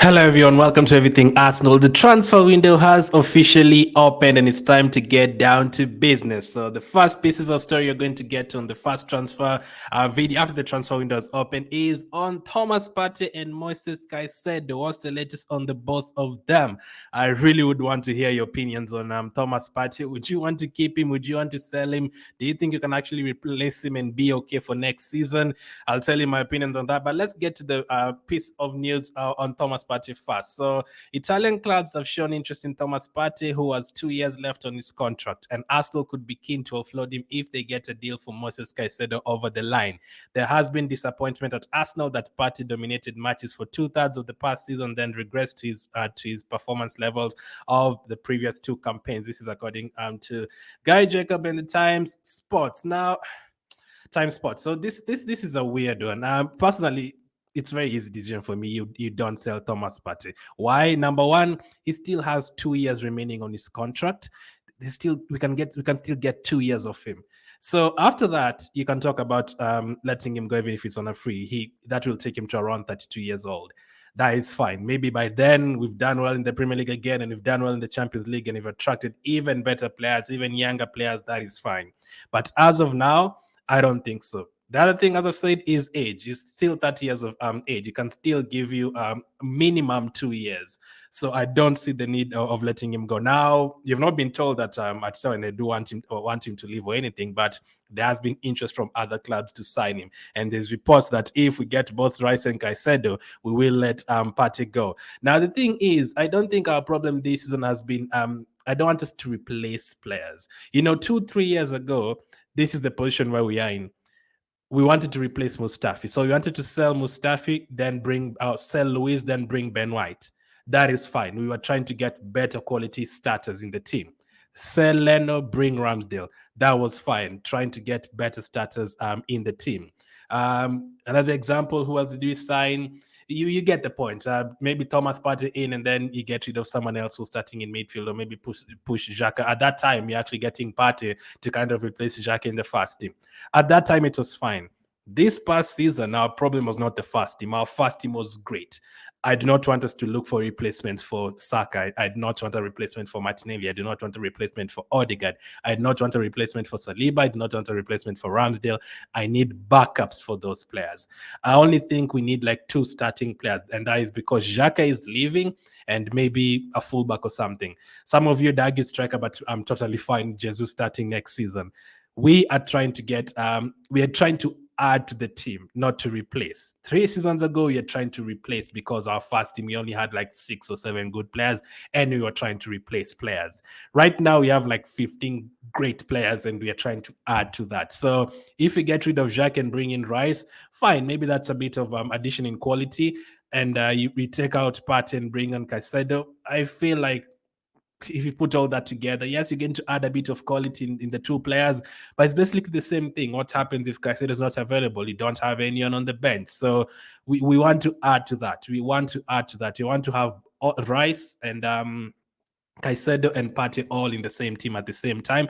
Hello, everyone. Welcome to Everything Arsenal. The transfer window has officially opened and it's time to get down to business. So, the first pieces of story you're going to get on the first transfer video after the transfer window is open is on Thomas Partey and Moises Caicedo. What's the latest on the both of them? I really would want to hear your opinions on Thomas Partey. Would you want to keep him? Would you want to sell him? Do you think you can actually replace him and be okay for next season? I'll tell you my opinions on that. But let's get to the piece of news on Thomas Partey first. So, Italian clubs have shown interest in Thomas Partey, who has 2 years left on his contract, and Arsenal could be keen to offload him if they get a deal for Moises Caicedo over the line. There has been disappointment at Arsenal that Partey dominated matches for 2/3 of the past season, then regressed to his performance levels of the previous two campaigns. This is according to Gary Jacob in the Times Sports. Now, Time Sports. So this is a weird one. Personally, it's very easy decision for me. You don't sell Thomas Partey. Why? Number one, he still has 2 years remaining on his contract. We can still get 2 years of him. So after that, you can talk about letting him go even if it's on a free. That will take him to around 32 years old. That is fine. Maybe by then we've done well in the Premier League again, and we've done well in the Champions League, and we've attracted even better players, even younger players. That is fine. But as of now, I don't think so. The other thing, as I've said, is age. He's still 30 years of age. He can still give you minimum 2 years. So I don't see the need of letting him go. Now, you've not been told that at Serie they do want him to leave or anything, but there has been interest from other clubs to sign him. And there's reports that if we get both Rice and Caicedo, we will let Partey go. Now, the thing is, I don't think our problem this season has been I don't want us to replace players. 2-3 years ago, this is the position where we are in. We wanted to replace Mustafi. So we wanted to sell Mustafi, then sell Luis, then bring Ben White. That is fine. We were trying to get better quality starters in the team. Sell Leno, bring Ramsdale. That was fine. Trying to get better starters in the team. Another example, who else did we sign? You get the point. Maybe Thomas Partey in, and then you get rid of someone else who's starting in midfield, or maybe push Xhaka. At that time, you're actually getting Partey to kind of replace Xhaka in the first team. At that time, it was fine. This past season, our problem was not the first team. Our first team was great. I do not want us to look for replacements for Saka. I do not want a replacement for Martinelli. I do not want a replacement for Odegaard. I do not want a replacement for Saliba. I do not want a replacement for Ramsdale. I need backups for those players. I only think we need like 2 starting players, and that is because Xhaka is leaving and maybe a fullback or something. Some of you would argue striker, but I'm totally fine Jesus starting next season. We are trying to add to the team, not to replace. 3 seasons ago, we were trying to replace because our first team, we only had like 6 or 7 good players, and we were trying to replace players. Right now, we have like 15 great players, and we are trying to add to that. So if we get rid of Jacques and bring in Rice, fine. Maybe that's a bit of addition in quality. And we take out Partey and bring on Caicedo. I feel like if you put all that together, yes, you're going to add a bit of quality in the 2 players, but it's basically the same thing. What happens if Caicedo is not available? You don't have anyone on the bench. So we want to add to that. We want to have Rice and Caicedo and Partey all in the same team at the same time.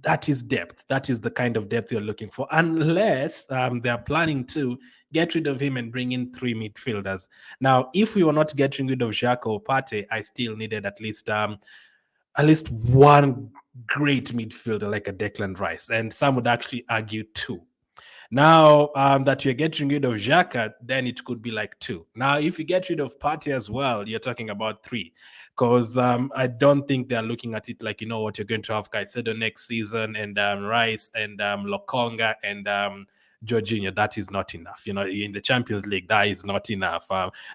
That is depth. That is the kind of depth you're looking for, unless they're planning to get rid of him and bring in 3 midfielders. Now, if we were not getting rid of Xhaka or Partey, I still needed at least one great midfielder like a Declan Rice, and some would actually argue 2. Now that you're getting rid of Xhaka, then it could be like 2. Now, if you get rid of Partey as well, you're talking about 3. Because I don't think they're looking at it like, what, you're going to have Caicedo next season and Rice and Lokonga and Jorginho. That is not enough. In the Champions League, that is not enough.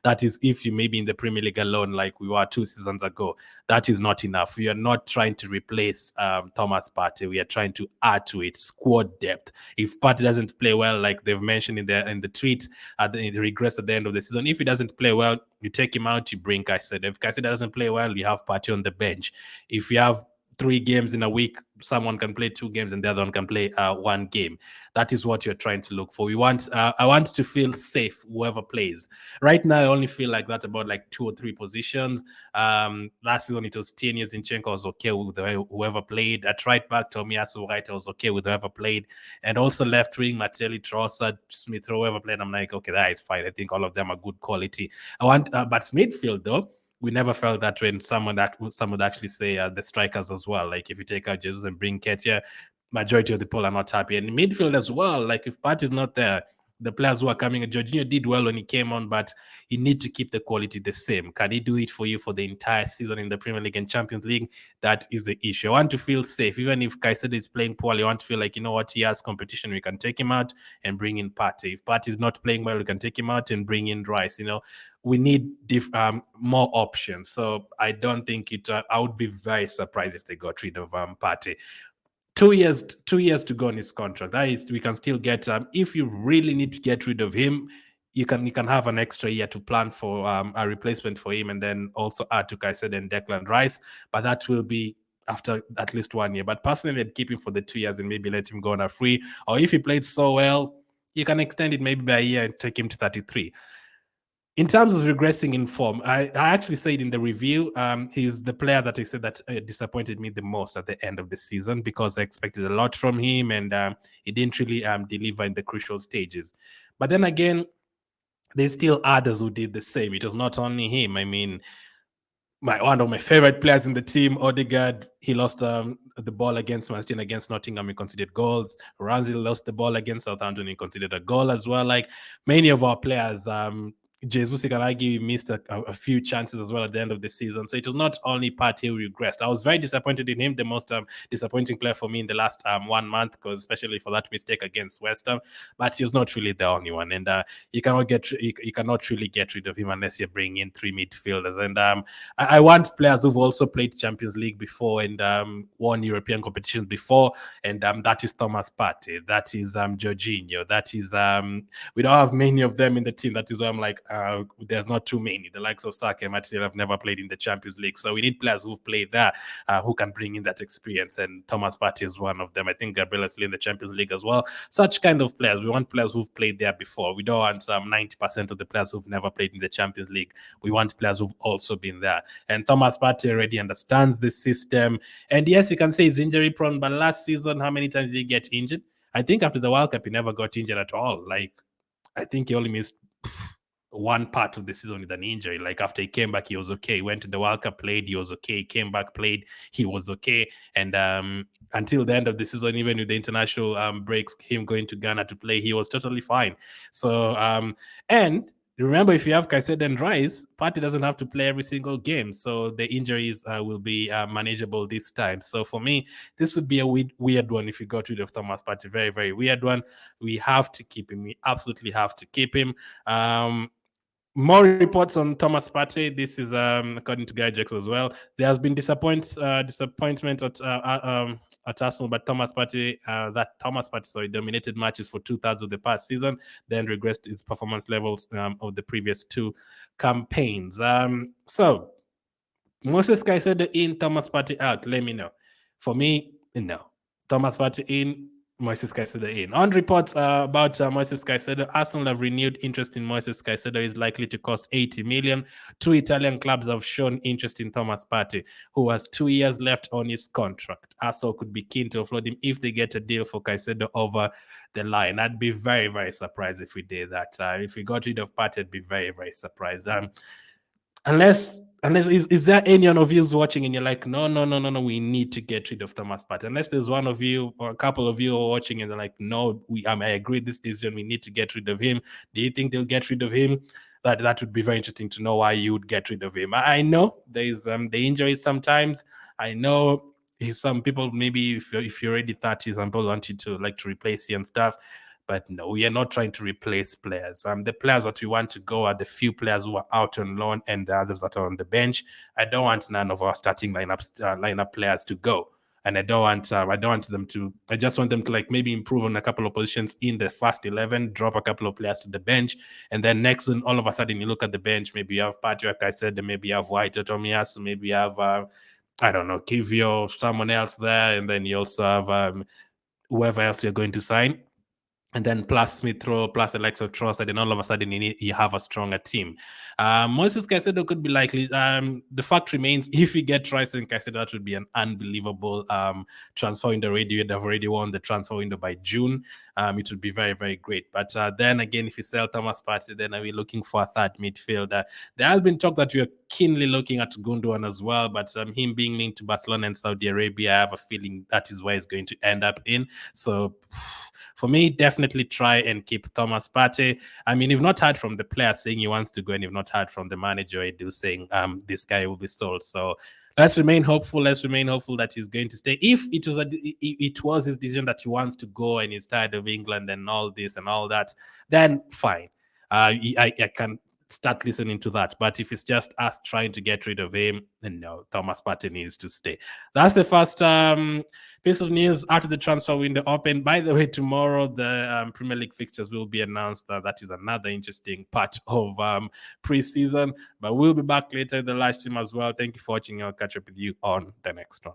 That is if you maybe in the Premier League alone, like we were 2 seasons ago, that is not enough. We are not trying to replace Thomas Partey. We are trying to add to it squad depth. If Partey doesn't play well, like they've mentioned in the tweet, the regress at the end of the season, if he doesn't play well, you take him out, you bring Caicedo. If Caicedo doesn't play well, you have Partey on the bench. If you have 3 games in a week, someone can play 2 games and the other one can play 1 game. That is what you're trying to look for. I want to feel safe whoever plays. Right now, I only feel like that about like 2 or 3 positions. Last season it was Tierney Zinchenko. I was okay with whoever played. At right back, Tomiyasu right, I was okay with whoever played, and also left wing, Martelli, Trossard, Smith, whoever played. I'm like, okay, that is fine. I think all of them are good quality. But midfield though, we never felt that when someone would actually say the strikers as well. Like if you take out Jesus and bring Ketia, majority of the people are not happy. And midfield as well, like if Part is not there, the players who are coming, Jorginho did well when he came on, but you need to keep the quality the same. Can he do it for you for the entire season in the Premier League and Champions League? That is the issue. I want to feel safe. Even if Caicedo is playing poorly, I want to feel like, you know what, he has competition. We can take him out and bring in Partey. If Partey is not playing well, we can take him out and bring in Rice. We need more options. So I don't think I would be very surprised if they got rid of Partey. 2 years to go on his contract. That is, we can still get if you really need to get rid of him, you can have an extra year to plan for a replacement for him, and then also add to Caicedo and Declan Rice. But that will be after at least 1 year. But personally, I'd keep him for the 2 years and maybe let him go on a free. Or if he played so well, you can extend it maybe by a year and take him to 33. In terms of regressing in form, I actually said in the review, he's the player that I said that disappointed me the most at the end of the season, because I expected a lot from him, and he didn't really deliver in the crucial stages. But then again, there's still others who did the same. It was not only him. I mean, one of my favorite players in the team, Odegaard, he lost the ball against Manchester United, against Nottingham, he conceded goals. Ramsey lost the ball against Southampton, he conceded a goal as well. Like many of our players, Jesus, you can argue, he missed a few chances as well at the end of the season. So it was not only Partey who regressed. I was very disappointed in him, the most disappointing player for me in the last 1 month, because especially for that mistake against West Ham. But he was not really the only one, and you cannot really get rid of him unless you bring in 3 midfielders. And I want players who've also played Champions League before and won European competitions before, and that is Thomas Partey, that is Jorginho, that is we don't have many of them in the team. That is why I'm like, there's not too many. The likes of Saka and Martial have never played in the Champions League, so we need players who've played there, who can bring in that experience, and Thomas Partey is one of them. I think Gabriel has played in the Champions League as well. Such kind of players. We want players who've played there before. We don't want 90% of the players who've never played in the Champions League. We want players who've also been there. And Thomas Partey already understands the system. And yes, you can say he's injury prone, but last season, how many times did he get injured? I think after the World Cup, he never got injured at all. Like, I think he only missed one part of the season with an injury. Like after he came back, he was okay. He went to the World Cup, played, he was okay. He came back, played, he was okay. And until the end of the season, even with the international breaks, him going to Ghana to play, he was totally fine. So and remember, if you have Caicedo and Rice, Partey doesn't have to play every single game, so the injuries will be manageable this time. So for me, this would be a weird one if you got rid of Thomas Partey. Very, very weird one. We have to keep him. We absolutely have to keep him. More reports on Thomas Partey. This is according to Guy Jackson as well. There has been disappointment at Arsenal, but Thomas Partey dominated matches for 2/3 of the past season, then regressed its performance levels of the previous 2 campaigns. So Moses Caicedo in, Thomas Partey out. Let me know. For me, no. Thomas Partey in, Moises Caicedo in. On reports about Moises Caicedo, Arsenal have renewed interest in Moises Caicedo. Is likely to cost 80 million. 2 Italian clubs have shown interest in Thomas Partey, who has 2 years left on his contract. Arsenal could be keen to offload him if they get a deal for Caicedo over the line. I'd be very, very surprised if we did that. If we got rid of Partey, I'd be very, very surprised. Unless is there any one of you who's watching and you're like, no, we need to get rid of Thomas Partey? Unless there's one of you or a couple of you who are watching and they're like, no, I agree with this decision, we need to get rid of him. Do you think they'll get rid of him? That would be very interesting to know why you would get rid of him. I know there's the injuries sometimes. I know some people, maybe if you're already 30, some people want you to replace you and stuff. But no, we are not trying to replace players. The players that we want to go are the few players who are out on loan and the others that are on the bench. I don't want none of our starting lineup players to go, and I don't want them to. I just want them to maybe improve on a couple of positions in the first 11, drop a couple of players to the bench, and then next, all of a sudden, you look at the bench. Maybe you have Partey, like I said, maybe you have White or Tomiyasu, maybe you have I don't know, Kivio, someone else there, and then you also have whoever else you're going to sign. And then plus Smith Rowe, plus the likes of Tross, and then all of a sudden you have a stronger team. Moses Caicedo could be likely. The fact remains, if we get Rice and Caicedo, that would be an unbelievable transfer window. They've already won the transfer window by June. It would be very, very great. But then again, if you sell Thomas Partey, then are we looking for a third midfielder? There has been talk that we are keenly looking at Gundogan as well, but him being linked to Barcelona and Saudi Arabia, I have a feeling that is where he's going to end up in. So for me, definitely try and keep Thomas Partey. I mean, you've not heard from the player saying he wants to go, and you've not heard from the manager Edu saying this guy will be sold. So let's remain hopeful. Let's remain hopeful that he's going to stay. If it was his decision that he wants to go and he's tired of England and all this and all that, then fine. I can start listening to that. But if it's just us trying to get rid of him, then no, Thomas Partey needs to stay. That's the first piece of news after the transfer window open. By the way, tomorrow the Premier League fixtures will be announced. That is another interesting part of preseason. But we'll be back later in the live stream as well. Thank you for watching. I'll catch up with you on the next one.